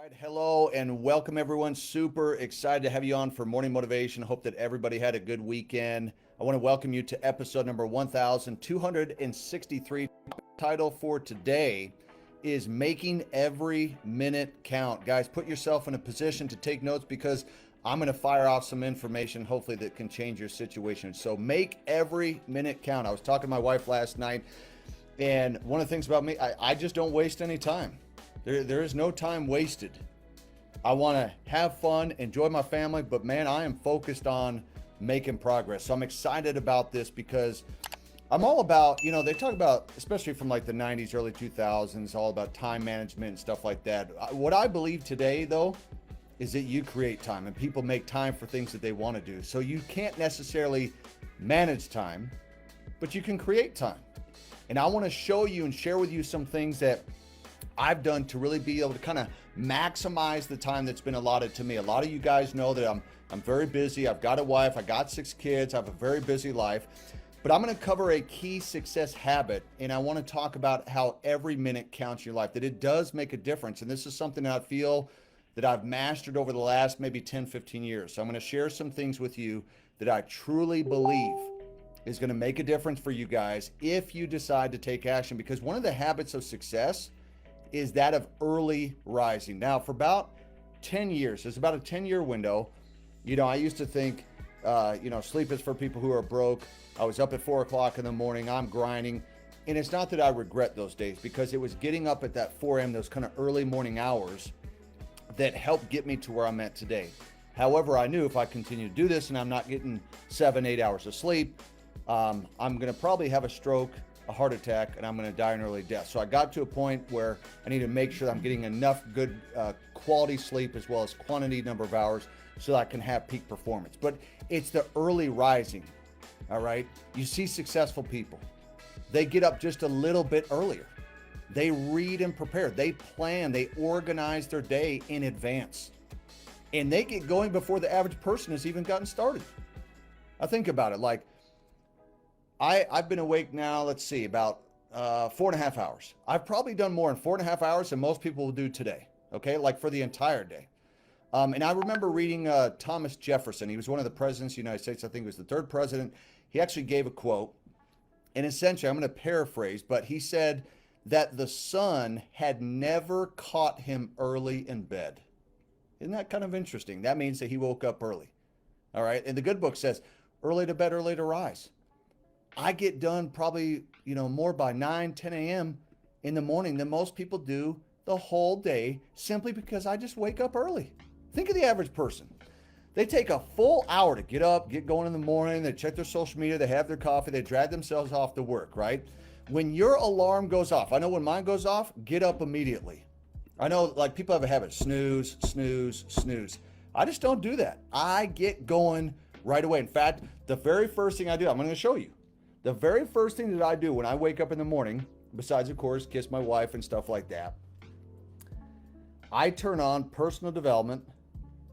right, hello and welcome everyone. Super excited to have you on for morning motivation. Hope that everybody had a good weekend. I want to welcome you to episode number 1263. Title for today is Making Every Minute Count. Guys, put yourself in a position to take notes because I'm going to fire off some information hopefully that can change your situation. So make every minute count. I was talking to my wife last night, and one of the things about me, I just don't waste any time. There is no time wasted. I want to have fun, enjoy my family, but man, I am focused on making progress. So I'm excited about this because I'm all about, they talk about, especially from like the 90s, early 2000s, all about time management and stuff like that. What I believe today, though, is that you create time and people make time for things that they want to do. So you can't necessarily manage time, but you can create time. And I want to show you and share with you some things that I've done to really be able to kind of maximize the time that's been allotted to me. A lot of you guys know that I'm very busy. I've got a wife, I got 6 kids, I have a very busy life. But I'm going to cover a key success habit, and I want to talk about how every minute counts in your life, that it does make a difference. And this is something that I feel that I've mastered over the last maybe 10, 15 years. So I'm going to share some things with you that I truly believe is going to make a difference for you guys if you decide to take action. Because one of the habits of success is that of early rising. Now, for about 10 years, there's about a 10-year window. I used to think, sleep is for people who are broke. I was up at 4 o'clock in the morning, I'm grinding. And it's not that I regret those days, because it was getting up at that 4 a.m., those kind of early morning hours, that helped get me to where I'm at today. However, I knew if I continue to do this and I'm not getting 7, 8 hours of sleep, I'm gonna probably have a stroke, a heart attack, and I'm going to die an early death. So I got to a point where I need to make sure that I'm getting enough good quality sleep as well as quantity number of hours so that I can have peak performance. But it's the early rising, all right? You see successful people. They get up just a little bit earlier. They read and prepare. They plan. They organize their day in advance. And they get going before the average person has even gotten started. I think about it like, I've been awake now, let's see, about 4.5 hours. I've probably done more in 4.5 hours than most people will do today, okay? Like for the entire day. And I remember reading Thomas Jefferson. He was one of the presidents of the United States. I think he was the 3rd president. He actually gave a quote. And essentially, I'm going to paraphrase, but he said that the sun had never caught him early in bed. Isn't that kind of interesting? That means that he woke up early, all right? And the good book says, early to bed, early to rise. I get done probably, more by 9, 10 a.m. in the morning than most people do the whole day, simply because I just wake up early. Think of the average person. They take a full hour to get up, get going in the morning, they check their social media, they have their coffee, they drag themselves off to work, right? When your alarm goes off, I know when mine goes off, get up immediately. I know like people have a habit, snooze, snooze, snooze. I just don't do that. I get going right away. In fact, the very first thing I do, I'm going to show you. The very first thing that I do when I wake up in the morning, besides, of course, kiss my wife and stuff like that, I turn on personal development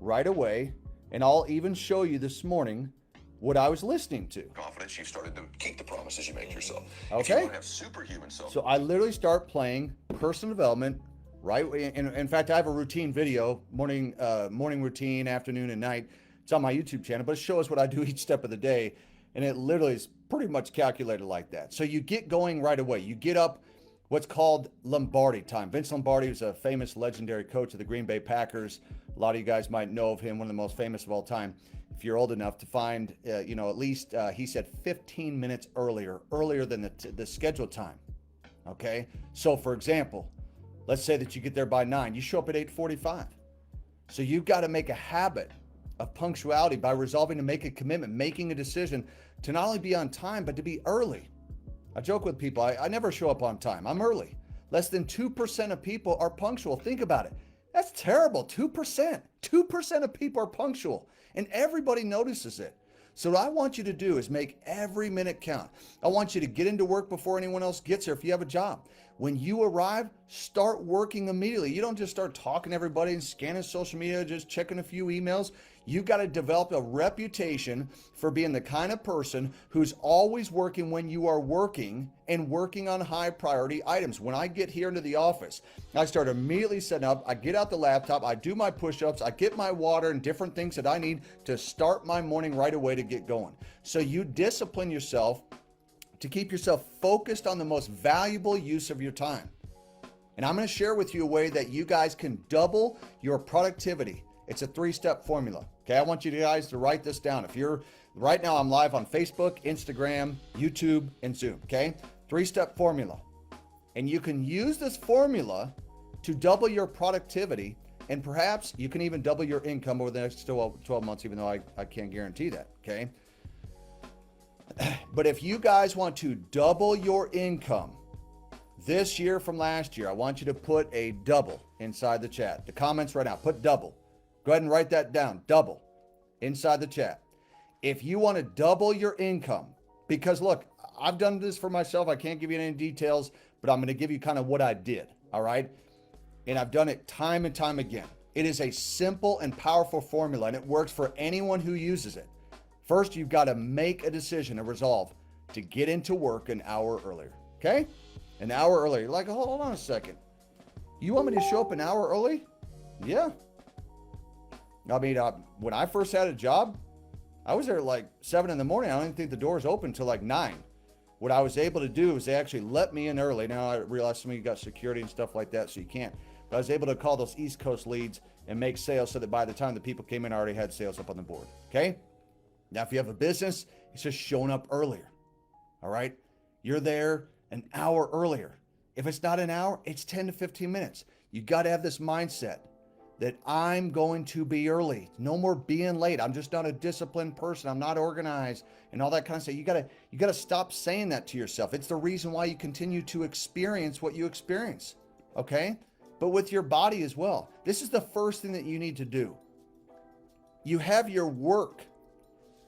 right away, and I'll even show you this morning what I was listening to. Confidence, you started to keep the promises you make yourself. Okay. If you want to have superhuman self. So I literally start playing personal development right away. And in fact, I have a routine video, morning routine, afternoon and night. It's on my YouTube channel, but it shows what I do each step of the day. And it literally is pretty much calculated like that. So you get going right away. You get up what's called Lombardi time. Vince Lombardi was a famous legendary coach of the Green Bay Packers. A lot of you guys might know of him, one of the most famous of all time. If you're old enough to find, at least he said 15 minutes earlier than the scheduled time. Okay. So for example, let's say that you get there by 9, you show up at 8:45. So you've got to make a habit of punctuality by resolving to make a commitment, making a decision to not only be on time, but to be early. I joke with people, I never show up on time. I'm early. Less than 2% of people are punctual. Think about it. That's terrible. 2%. 2% of people are punctual, and everybody notices it. So what I want you to do is make every minute count. I want you to get into work before anyone else gets there if you have a job. When you arrive, start working immediately. You don't just start talking to everybody and scanning social media, just checking a few emails. You got to develop a reputation for being the kind of person who's always working when you are working and working on high priority items. When I get here into the office, I start immediately setting up. I get out the laptop, I do my push-ups, I get my water and different things that I need to start my morning right away to get going. So you discipline yourself to keep yourself focused on the most valuable use of your time. And I'm going to share with you a way that you guys can double your productivity. It's a 3-step formula. Okay, I want you guys to write this down. If you're right now, I'm live on Facebook, Instagram, YouTube, and Zoom. Okay, 3-step formula. And you can use this formula to double your productivity, and perhaps you can even double your income over the next 12 months, even though I can't guarantee that. Okay. But if you guys want to double your income this year from last year, I want you to put a double inside the chat. The comments right now, put double. Go ahead and write that down, double, inside the chat. If you want to double your income, because look, I've done this for myself. I can't give you any details, but I'm going to give you kind of what I did, all right? And I've done it time and time again. It is a simple and powerful formula, and it works for anyone who uses it. First, you've got to make a decision, a resolve to get into work an hour earlier, okay? An hour earlier. You're like, hold on a second. You want me to show up an hour early? Yeah. I mean, when I first had a job, I was there at like 7 in the morning. I don't even think the doors open until like 9. What I was able to do is they actually let me in early. Now I realize some of you got security and stuff like that, so you can't. But I was able to call those East Coast leads and make sales so that by the time the people came in, I already had sales up on the board, okay? Now, if you have a business, it's just showing up earlier, all right? You're there an hour earlier. If it's not an hour, it's 10 to 15 minutes. You got to have this mindset that I'm going to be early. No more being late. I'm just not a disciplined person. I'm not organized and all that kind of stuff. You got to stop saying that to yourself. It's the reason why you continue to experience what you experience, okay? But with your body as well. This is the first thing that you need to do. You have your work.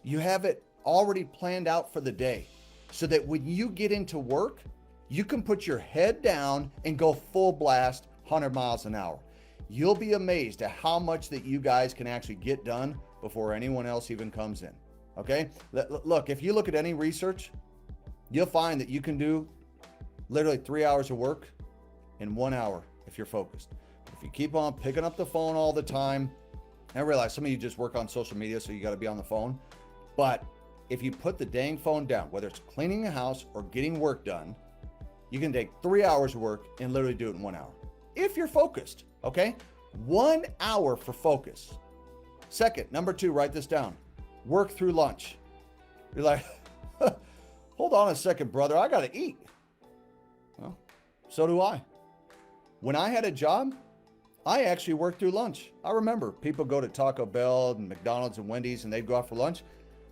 You have it already planned out for the day so that when you get into work, you can put your head down and go full blast 100 miles an hour. You'll be amazed at how much that you guys can actually get done before anyone else even comes in. Okay? Look, if you look at any research, you'll find that you can do literally 3 hours of work in 1 hour if you're focused. If you keep on picking up the phone all the time, I realize some of you just work on social media, so you got to be on the phone. But if you put the dang phone down, whether it's cleaning a house or getting work done, you can take 3 hours of work and literally do it in 1 hour. If you're focused, okay? 1 hour for focus. Second, number 2, write this down. Work through lunch. You're like, hold on a second, brother. I got to eat. Well, so do I. When I had a job, I actually worked through lunch. I remember people go to Taco Bell and McDonald's and Wendy's and they'd go out for lunch.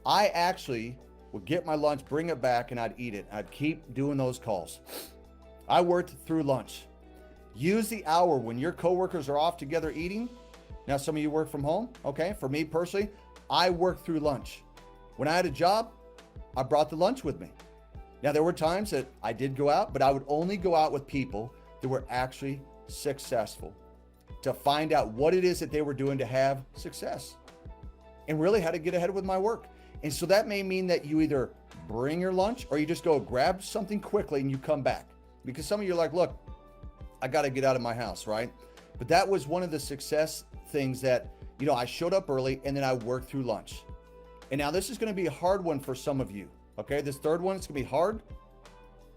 I actually would get my lunch, bring it back, and I'd eat it. I'd keep doing those calls. I worked through lunch. Use the hour when your coworkers are off together eating. Now, some of you work from home, okay? For me personally, I worked through lunch. When I had a job, I brought the lunch with me. Now, there were times that I did go out, but I would only go out with people that were actually successful to find out what it is that they were doing to have success and really how to get ahead with my work. And so that may mean that you either bring your lunch or you just go grab something quickly and you come back. Because some of you are like, look, I got to get out of my house, right? But that was one of the success things that, I showed up early and then I worked through lunch. And now this is going to be a hard one for some of you, okay? This third one, it's going to be hard.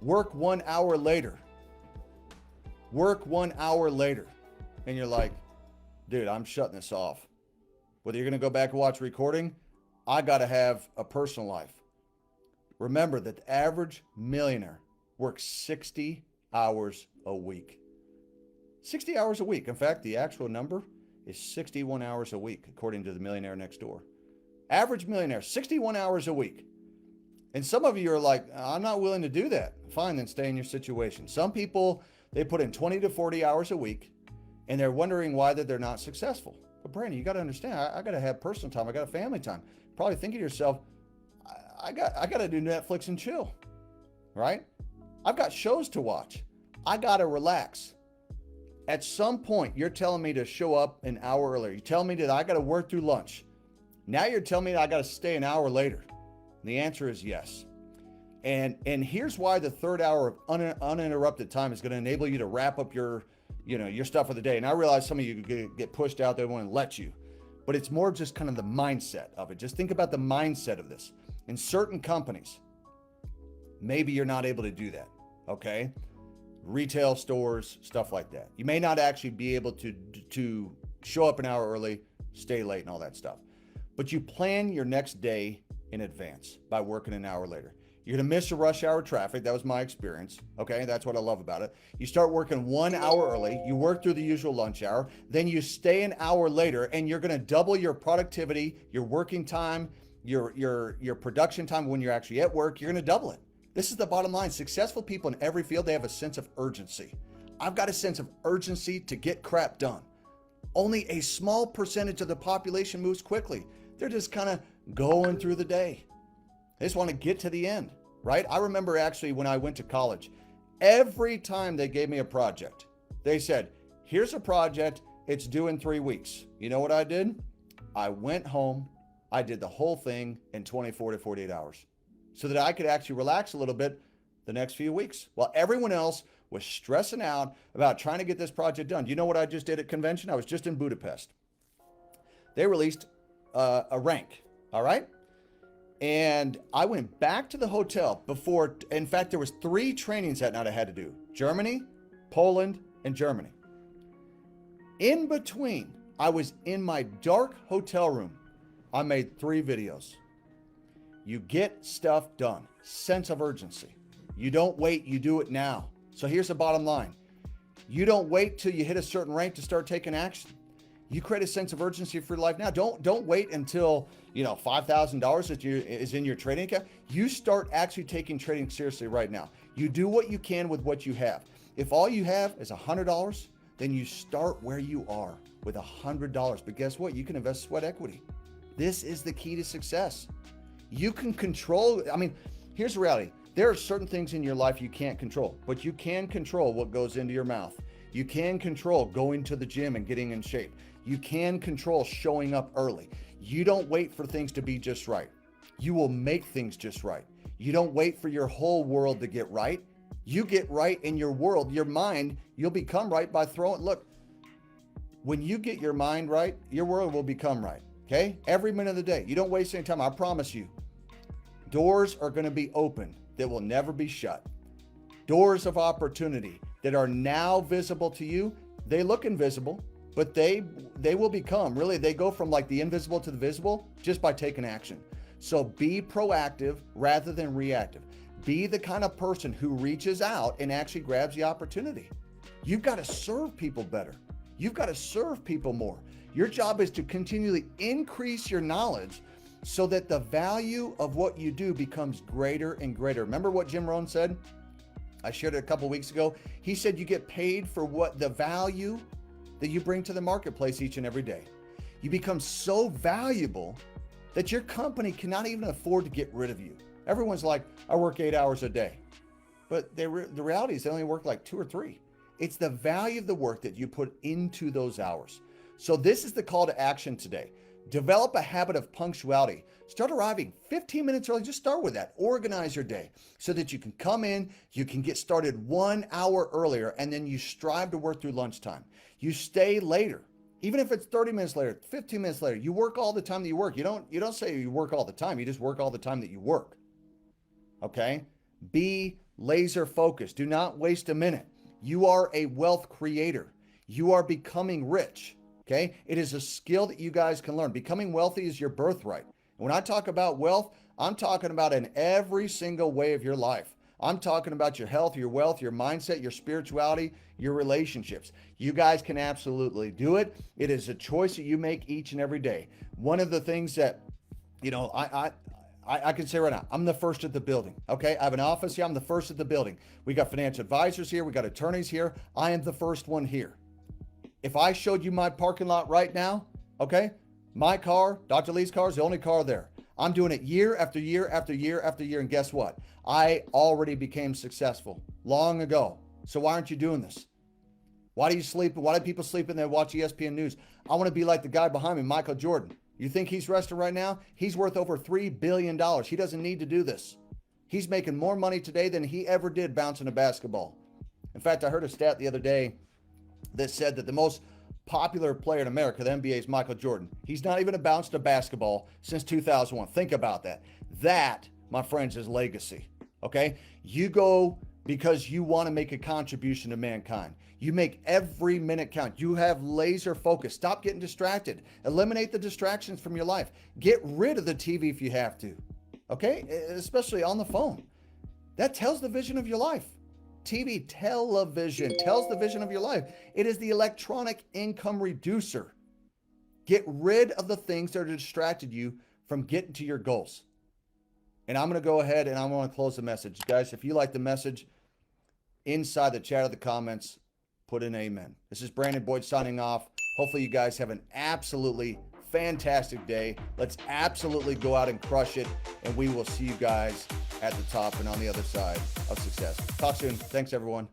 Work 1 hour later. Work 1 hour later. And you're like, dude, I'm shutting this off. Whether you're going to go back and watch a recording, I got to have a personal life. Remember that the average millionaire works 60 hours a week. 60 hours a week. In fact, the actual number is 61 hours a week, according to the millionaire next door. Average millionaire, 61 hours a week. And some of you are like, I'm not willing to do that. Fine, then stay in your situation. Some people, they put in 20 to 40 hours a week, and they're wondering why that they're not successful. But Brandon, you got to understand, I got to have personal time. I got a family time. Probably thinking to yourself, I got to do Netflix and chill, right? I've got shows to watch. I got to relax. At some point, you're telling me to show up an hour earlier. You tell me that I got to work through lunch. Now you're telling me that I got to stay an hour later. And the answer is yes. And here's why the third hour of uninterrupted time is going to enable you to wrap up your stuff for the day. And I realize some of you get pushed out, they won't let you. But it's more just kind of the mindset of it. Just think about the mindset of this. In certain companies, maybe you're not able to do that, okay? Retail stores, stuff like that. You may not actually be able to show up an hour early, stay late and all that stuff. But you plan your next day in advance by working an hour later. You're going to miss the rush hour traffic. That was my experience. Okay, that's what I love about it. You start working 1 hour early. You work through the usual lunch hour. Then you stay an hour later, and you're going to double your productivity, your working time, your production time when you're actually at work. You're going to double it. This is the bottom line. Successful people in every field, they have a sense of urgency. I've got a sense of urgency to get crap done. Only a small percentage of the population moves quickly. They're just kind of going through the day. They just want to get to the end, right? I remember actually when I went to college, every time they gave me a project, they said, here's a project, it's due in 3 weeks. You know what I did? I went home, I did the whole thing in 24 to 48 hours so that I could actually relax a little bit the next few weeks while everyone else was stressing out about trying to get this project done. You know what I just did at convention? I was just in Budapest. They released a rank, all right? And I went back to the hotel before, in fact, there was 3 trainings that night I had to do. Germany, Poland, and Germany. In between, I was in my dark hotel room. I made 3 videos. You get stuff done. Sense of urgency. You don't wait, you do it now. So here's the bottom line. You don't wait till you hit a certain rank to start taking action. You create a sense of urgency for your life now. Don't wait until, $5,000 is in your trading account. You start actually taking trading seriously right now. You do what you can with what you have. If all you have is $100, then you start where you are with $100. But guess what? You can invest sweat equity. This is the key to success. You can control, here's the reality. There are certain things in your life you can't control, but you can control what goes into your mouth. You can control going to the gym and getting in shape. You can control showing up early. You don't wait for things to be just right. You will make things just right. You don't wait for your whole world to get right. You get right in your world, your mind, you'll become right by look, when you get your mind right, your world will become right, okay? Every minute of the day. You don't waste any time, I promise you. Doors are going to be open that will never be shut. Doors of opportunity that are now visible to you, they look invisible, but they will become, really, they go from like the invisible to the visible just by taking action. So be proactive rather than reactive. Be the kind of person who reaches out and actually grabs the opportunity. You've got to serve people better. You've got to serve people more. Your job is to continually increase your knowledge so that the value of what you do becomes greater and greater. Remember what Jim Rohn said? I shared it a couple weeks ago. He said you get paid for what the value that you bring to the marketplace each and every day. You become so valuable that your company cannot even afford to get rid of you. Everyone's like, I work 8 hours a day. But the reality is they only work like 2 or 3. It's the value of the work that you put into those hours. So this is the call to action today. Develop a habit of punctuality. Start arriving 15 minutes early. Just start with that. Organize your day so that you can come in, you can get started 1 hour earlier, and then you strive to work through lunchtime. You stay later. Even if it's 30 minutes later, 15 minutes later, you work all the time that you work. You don't say you work all the time. You just work all the time that you work. Okay? Be laser focused. Do not waste a minute. You are a wealth creator. You are becoming rich. Okay? It is a skill that you guys can learn. Becoming wealthy is your birthright. When I talk about wealth, I'm talking about in every single way of your life. I'm talking about your health, your wealth, your mindset, your spirituality, your relationships. You guys can absolutely do it. It is a choice that you make each and every day. One of the things that, I can say right now, I'm the first at the building. Okay. I have an office here. I'm the first at the building. We got financial advisors here. We got attorneys here. I am the first one here. If I showed you my parking lot right now, okay, my car, Dr. Lee's car is the only car there. I'm doing it year after year after year after year. And guess what? I already became successful long ago. So why aren't you doing this? Why do you sleep? Why do people sleep and they watch ESPN News? I want to be like the guy behind me, Michael Jordan. You think he's resting right now? He's worth over $3 billion. He doesn't need to do this. He's making more money today than he ever did bouncing a basketball. In fact, I heard a stat the other day that said that the most popular player in America, the NBA, is Michael Jordan. He's not even bounced a basketball since 2001. Think about that. That, my friends, is legacy. Okay? You go because you want to make a contribution to mankind. You make every minute count. You have laser focus. Stop getting distracted. Eliminate the distractions from your life. Get rid of the TV if you have to. Okay? Especially on the phone. That tells the vision of your life. Television tells the vision of your life. It is the electronic income reducer. Get rid of the things that are distracted you from getting to your goals. And I'm going to go ahead and I want to close the message. Guys, if you like the message, inside the chat of the comments, put in amen. This is Brandon Boyd signing off. Hopefully you guys have an absolutely fantastic day. Let's absolutely go out and crush it. And we will see you guys at the top and on the other side of success. Talk soon. Thanks, everyone.